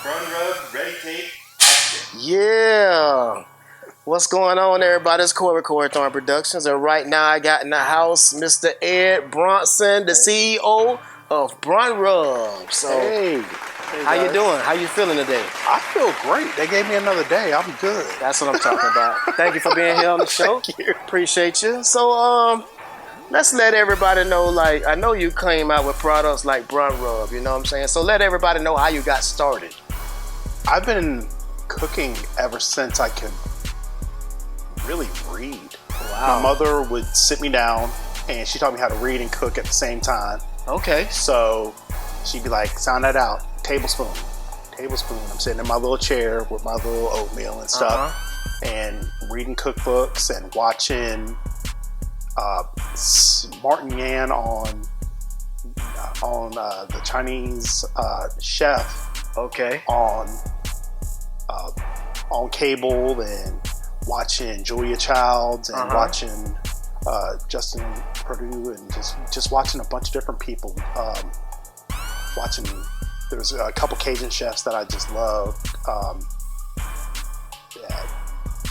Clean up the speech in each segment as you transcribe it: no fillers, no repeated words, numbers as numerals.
Brun rub, ready, take, action. Yeah. What's going on, everybody? It's Corey Thornton Productions, and right now I got in the house Mr. Ed Brunson, the CEO of Brun Rub. So, Hey how you doing? How you feeling today? I feel great. They gave me another day. I'm good. That's what I'm talking about. Thank you for being here on the show. Thank you. Appreciate you. So, let's let everybody know, like, I know you came out with products like Brun Rub, you know what I'm saying? So let everybody know how you got started. I've been cooking ever since I could really read. Wow. My mother would sit me down and she taught me how to read and cook at the same time. Okay. So she'd be like, sound that out. Tablespoon. I'm sitting in my little chair with my little oatmeal and stuff and reading cookbooks and watching Martin Yan on the Chinese chef. Okay. On cable, and watching Julia Childs and watching Justin Perdue, and just watching a bunch of different people. Watching, there's a couple Cajun chefs that I just loved.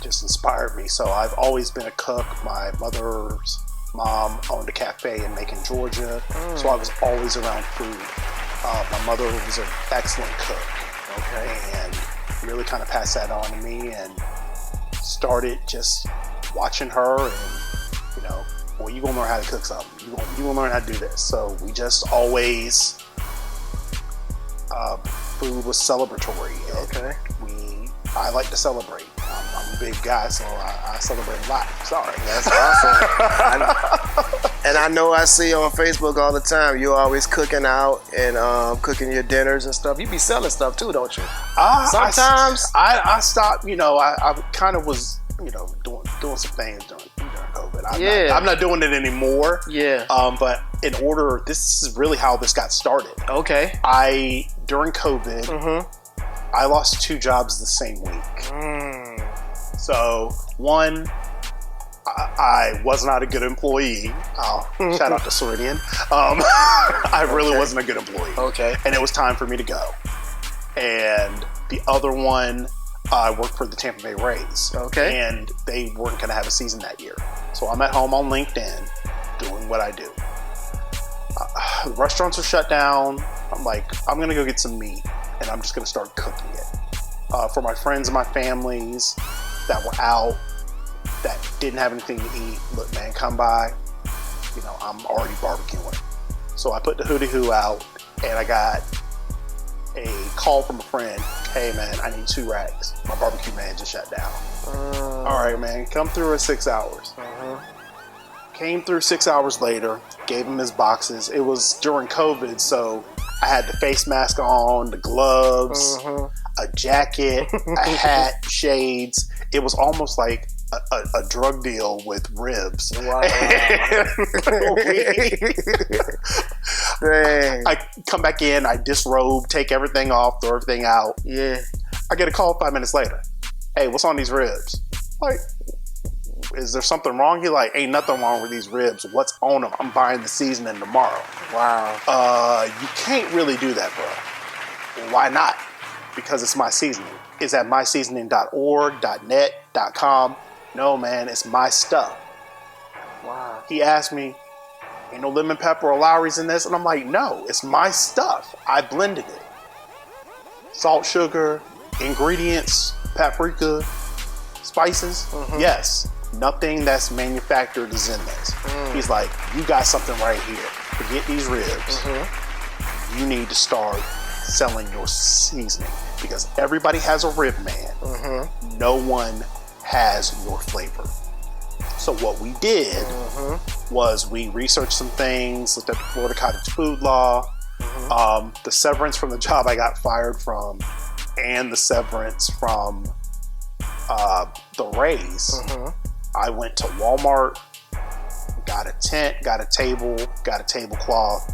Just inspired me. So I've always been a cook. My mother's mom owned a cafe in Macon, Georgia. So I was always around food. My mother was an excellent cook. Okay. And really kind of passed that on to me, and started just watching her, and well, you gonna learn how to cook something. You gonna learn how to do this. So we just always food was celebratory. Okay. I like to celebrate. I'm a big guy, so I celebrate a lot. Sorry. That's awesome. And I know I see on Facebook all the time, you're always cooking out and cooking your dinners and stuff. You be selling stuff too, don't you? Sometimes. I stopped, I kind of was, doing some things during COVID. I'm not doing it anymore. Yeah. But this is really how this got started. Okay. During COVID, I lost 2 jobs the same week. So one, I was not a good employee. Shout out to Floridian. I really wasn't a good employee. Okay. And it was time for me to go. And the other one, I worked for the Tampa Bay Rays. Okay. And they weren't going to have a season that year. So I'm at home on LinkedIn doing what I do. The restaurants are shut down. I'm like, I'm going to go get some meat, and I'm just going to start cooking it. For my friends and my families that were out, that didn't have anything to eat, look, man, come by. I'm already barbecuing. So I put the Hootie Hoo out, and I got a call from a friend. Hey, man, I need 2 racks. My barbecue man just shut down. All right, man, come through in 6 hours. Came through 6 hours later, gave him his boxes. It was during COVID, so I had the face mask on, the gloves, a jacket, a hat, shades. It was almost like a drug deal with ribs. Wow. I come back in, I disrobe, take everything off, throw everything out. Yeah. I get a call 5 minutes later. Hey, what's on these ribs? Like, is there something wrong? He like, ain't nothing wrong with these ribs. What's on them? I'm buying the seasoning tomorrow. Wow. You can't really do that, bro. Why not? Because it's my seasoning. It's at myseasoning.org, .net, .com. No, man, it's my stuff. Wow. He asked me, ain't no lemon pepper or Lowry's in this? And I'm like, no, it's my stuff. I blended it. Salt, sugar, ingredients, paprika, spices. Yes. Nothing that's manufactured is in this. He's like, you got something right here. Forget these ribs. You need to start selling your seasoning, because everybody has a rib man. No one has your flavor. So what we did was we researched some things, looked at the Florida Cottage Food Law, the severance from the job I got fired from, and the severance from the Rays. I went to Walmart, got a tent, got a table, got a tablecloth,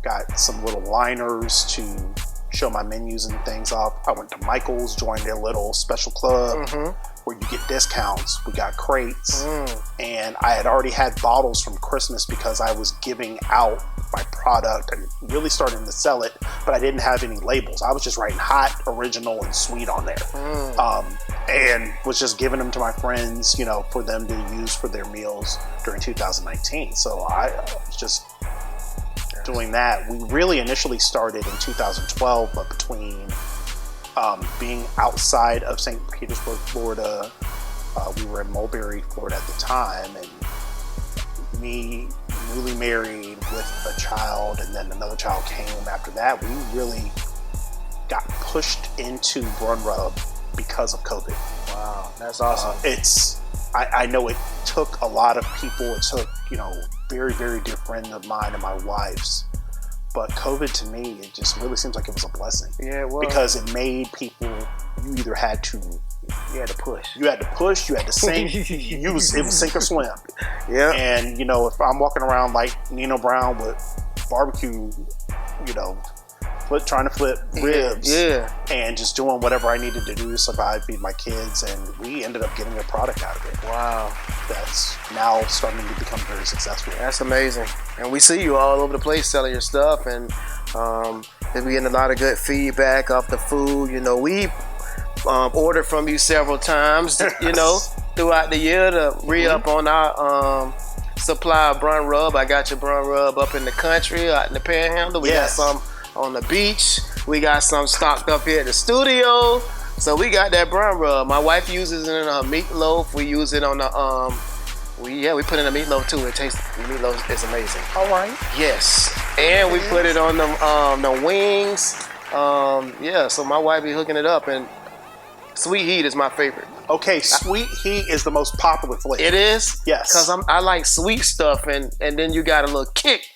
got some little liners to show my menus and things off. I went to Michael's, joined their little special club where you get discounts. We got crates, and I had already had bottles from Christmas because I was giving out my product and really starting to sell it, but I didn't have any labels. I was just writing hot, original, and sweet on there. And was just giving them to my friends, you know, for them to use for their meals during 2019. So I was just doing that. We really initially started in 2012, but between being outside of St. Petersburg, Florida, we were in Mulberry, Florida at the time, and me newly married with a child, and then another child came after that. We really got pushed into Brun Rub because of COVID. Wow, that's awesome. I know it took a lot of people. It took, you know, very, very dear friend of mine and my wife's. But COVID to me, it just really seems like it was a blessing. Yeah, it was. Because it made people, you either had to push. You had to sink. It was sink or swim. Yeah. And, you know, if I'm walking around like Nino Brown with barbecue, you know, trying to flip ribs, and just doing whatever I needed to do to survive, feed my kids, and we ended up getting a product out of it. Wow. That's now starting to become very successful. That's amazing. And we see you all over the place selling your stuff, and we're getting a lot of good feedback off the food. You know, we ordered from you several times, you know, throughout the year to re-up on our supply of Brun Rub. I got your Brun Rub up in the country, out in the Panhandle. We got some on the beach. We got some stocked up here at the studio. So we got that Brun Rub. My wife uses it in her meatloaf. We use it on the we put in a meatloaf too. The meatloaf is amazing. All right. Yes. And we put it on the wings. So my wife be hooking it up, and Sweet Heat is my favorite. Okay, Sweet Heat is the most popular flavor. It is? Yes. Because I like sweet stuff, and then you got a little kick,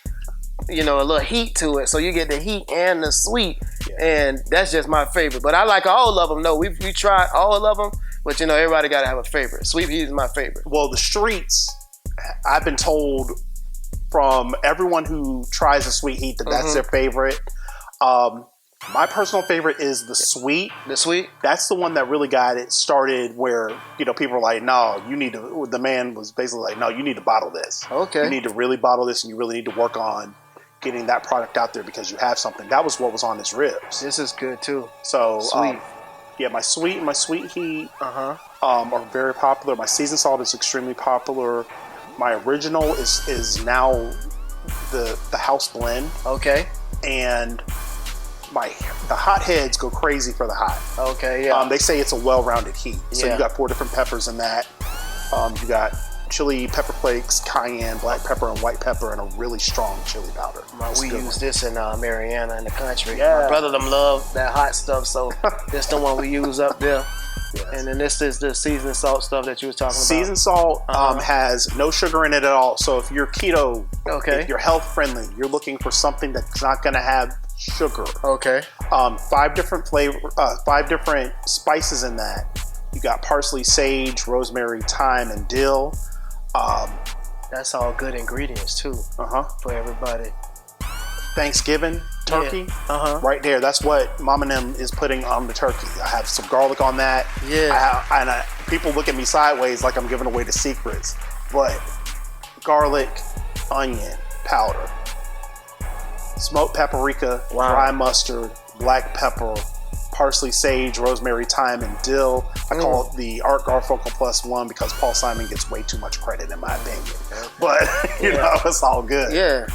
you know, a little heat to it. So you get the heat and the sweet, and that's just my favorite. But I like all of them. No, we tried all of them, but you know, everybody got to have a favorite. Sweet Heat is my favorite. Well, the streets, I've been told from everyone who tries the Sweet Heat that that's their favorite. My personal favorite is the sweet. The sweet? That's the one that really got it started where, you know, people were like, no, you need to, the man was basically like, no, you need to bottle this. Okay. You need to really bottle this, and you really need to work on getting that product out there because you have something. That was what was on his ribs. This is good too. So, sweet. My Sweet Heat are very popular. My Seasoned Salt is extremely popular. My original is now the house blend. Okay. And the hotheads go crazy for the hot. Okay, yeah. They say it's a well-rounded heat. So you got 4 different peppers in that. You got chili, pepper flakes, cayenne, black pepper, and white pepper, and a really strong chili powder. We use this in Mariana in the country. Yeah. My brother them love that hot stuff, so this the one we use up there. Yes. And then this is the seasoned salt stuff that you were talking about. Seasoned salt has no sugar in it at all. So if you're keto, if you're health friendly, you're looking for something that's not going to have sugar. Okay. 5 different spices in that. You got parsley, sage, rosemary, thyme, and dill. That's all good ingredients too. For everybody. Thanksgiving turkey, right there. That's what Mom and them is putting on the turkey. I have some garlic on that. Yeah. People look at me sideways like I'm giving away the secrets, but garlic, onion powder, smoked paprika, dry mustard, black pepper, parsley, sage, rosemary, thyme, and dill. I call it the Art Garfunkel +1 because Paul Simon gets way too much credit in my opinion. But you know, it's all good. Yeah.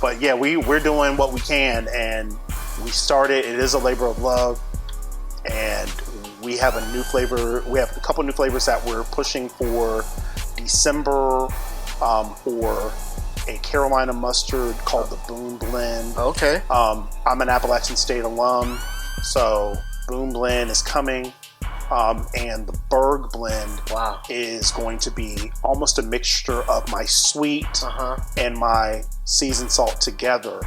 But yeah, we're doing what we can, and we started. It is a labor of love, and we have a new flavor. We have a couple new flavors that we're pushing for December for a Carolina mustard called the Boom Blend. Okay. I'm an Appalachian State alum, so Boom Blend is coming. And the Berg blend is going to be almost a mixture of my sweet and my seasoned salt together.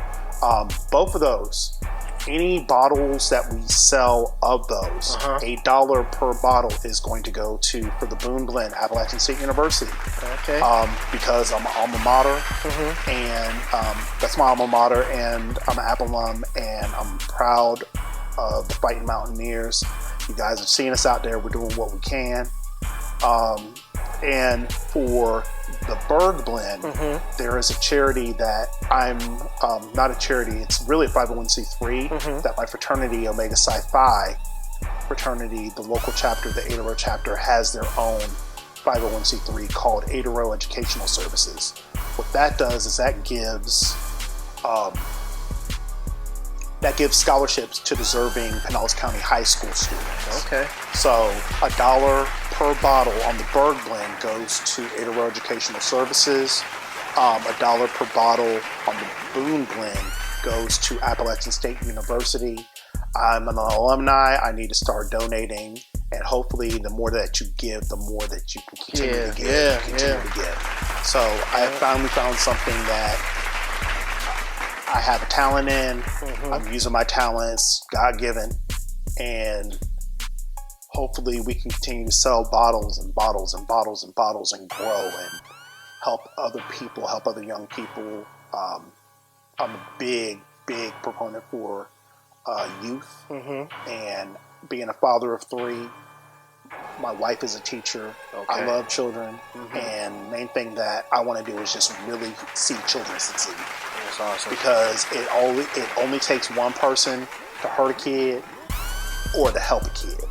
Both of those, any bottles that we sell of those, $8 per bottle is going to go for the Boone Blend, Appalachian State University. Okay. Because I'm an alma mater, and that's my alma mater, and I'm an App alum, and I'm proud of the Fighting Mountaineers. You guys have seen us out there. We're doing what we can. And for the Berg Blend, there is a charity that I'm not a charity. It's really a 501c3 that my fraternity, Omega Psi Phi fraternity, the local chapter, the Adaro chapter, has their own 501c3 called Adaro Educational Services. What that does is that gives scholarships to deserving Pinellas County high school students. Okay. So $1 per bottle on the Berg Blend goes to Adaro Educational Services. $1 per bottle on the Brun Blend goes to Appalachian State University. I'm an alumni. I need to start donating, and hopefully the more that you give, the more that you can continue to give. To give. So I finally found something that I have a talent in. I'm using my talents, God-given, and hopefully we can continue to sell bottles and bottles and bottles and bottles and grow and help other people, help other young people. I'm a big proponent for youth, and being a father of 3. My wife is a teacher. I love children, and the main thing that I want to do is just really see children succeed. That's awesome. Because it only takes one person to hurt a kid or to help a kid.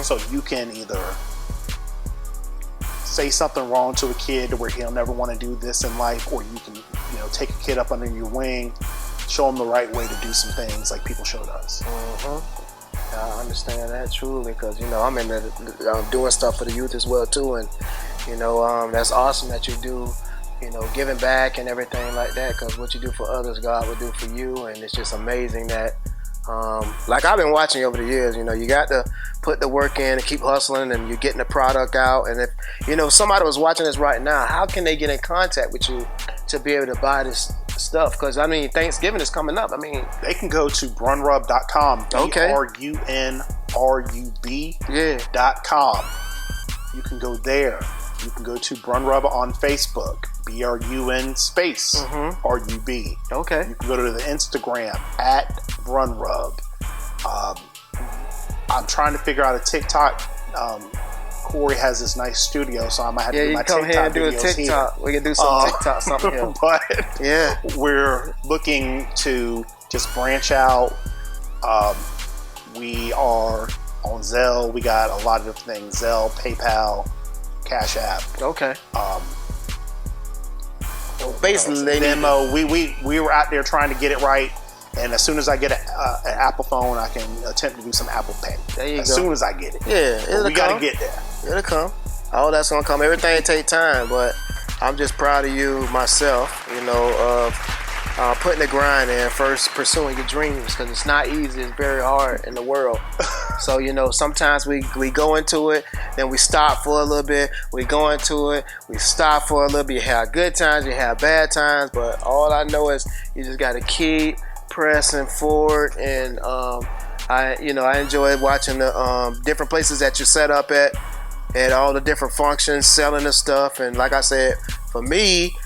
So you can either say something wrong to a kid to where he'll never want to do this in life, or you can, take a kid up under your wing, show him the right way to do some things like people showed us. I understand that truly, because I'm in doing stuff for the youth as well too, and that's awesome that you do, giving back and everything like that, because what you do for others, God will do for you, and it's just amazing that, like I've been watching you over the years, you got to put the work in and keep hustling, and you're getting the product out, and if somebody was watching this right now, how can they get in contact with you to be able to buy this stuff? Because Thanksgiving is coming up. They can go to brunrub.com. Okay. BRUNRUB.com. You can go there. You can go to Brunrub on Facebook. BRUN space RUB. Okay. You can go to the Instagram at Brunrub. I'm trying to figure out a TikTok. Corey has this nice studio, so I might have to do my TikTok videos. Yeah, you come here and do a TikTok. Here. We can do some TikTok something here. But we're looking to just branch out. We are on Zelle. We got a lot of different things: Zelle, PayPal, Cash App. Okay. Basically, Venmo. We were out there trying to get it right. And as soon as I get an Apple phone, I can attempt to do some Apple Pay. There you go. As soon as I get it. Yeah, we got to get there. It'll come. All that's going to come. Everything take time, but I'm just proud of you myself, of putting the grind in, first pursuing your dreams, because it's not easy. It's very hard in the world. So, sometimes we go into it, then we stop for a little bit. We go into it, we stop for a little bit. You have good times, you have bad times, but all I know is you just got to keep pressing forward, and I enjoy watching the different places that you set up at all the different functions, selling the stuff. And like I said, for me,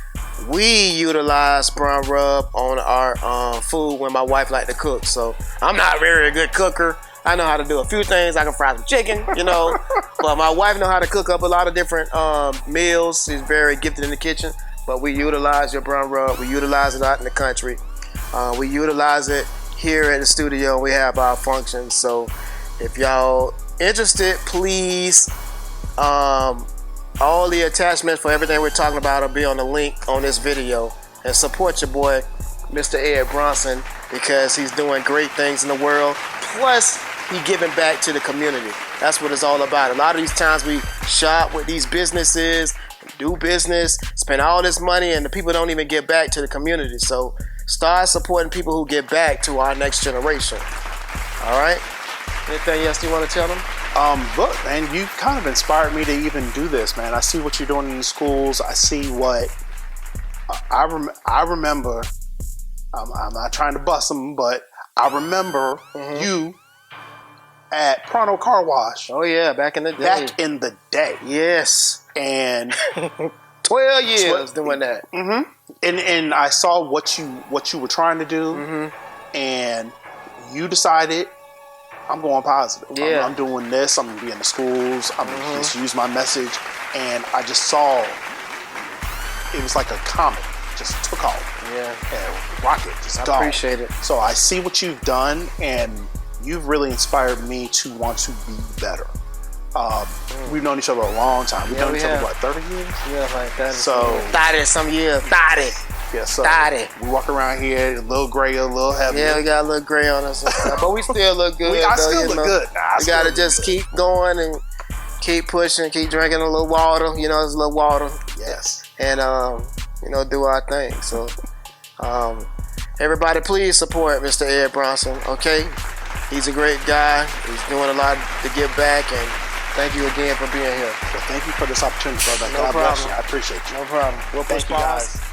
we utilize Brun Rub on our food when my wife like to cook. So I'm not very good cooker. I know how to do a few things. I can fry some chicken, but my wife know how to cook up a lot of different meals. She's very gifted in the kitchen. But we utilize your Brun Rub. We utilize it out in the country. We utilize it here at the studio. We have our functions. So if y'all interested, please, all the attachments for everything we're talking about will be on the link on this video. And support your boy, Mr. Ed Brunson, because he's doing great things in the world. Plus, he's giving back to the community. That's what it's all about. A lot of these times we shop with these businesses, do business, spend all this money, and the people don't even get back to the community. So start supporting people who get back to our next generation. All right? Anything else you want to tell them? Look, man, you kind of inspired me to even do this, man. I see what you're doing in the schools. I see what I remember. I'm not trying to bust them, but I remember you at Pronto Car Wash. Oh yeah, back in the day. Back in the day. Yes. And 12 years doing that. And I saw what you were trying to do, and you decided, I'm going positive. Yeah. I'm doing this. I'm going to be in the schools. I'm going to just use my message. And I just saw it was like a comet, just took off. Yeah. And rocket, just I gone. appreciate it. So I see what you've done, and you've really inspired me to want to be better. We've known each other a long time. We've known each other, what, 30 years? Yeah, like that. So 30 some years. 30. Yeah, so 30. we walk around here a little gray, a little heavy. Yeah, we got a little gray on us and stuff, but we still look good. I still look good. We gotta just keep going and keep pushing, keep drinking a little water. You know, it's a little water. Yes. And you know, do our thing. So everybody, please support Mr. Ed Brunson. Okay, he's a great guy. He's doing a lot to give back, and thank you again for being here. Well, thank you for this opportunity, brother. No God bless problem. you. I appreciate you. No problem. We'll Thank push you, pause. guys.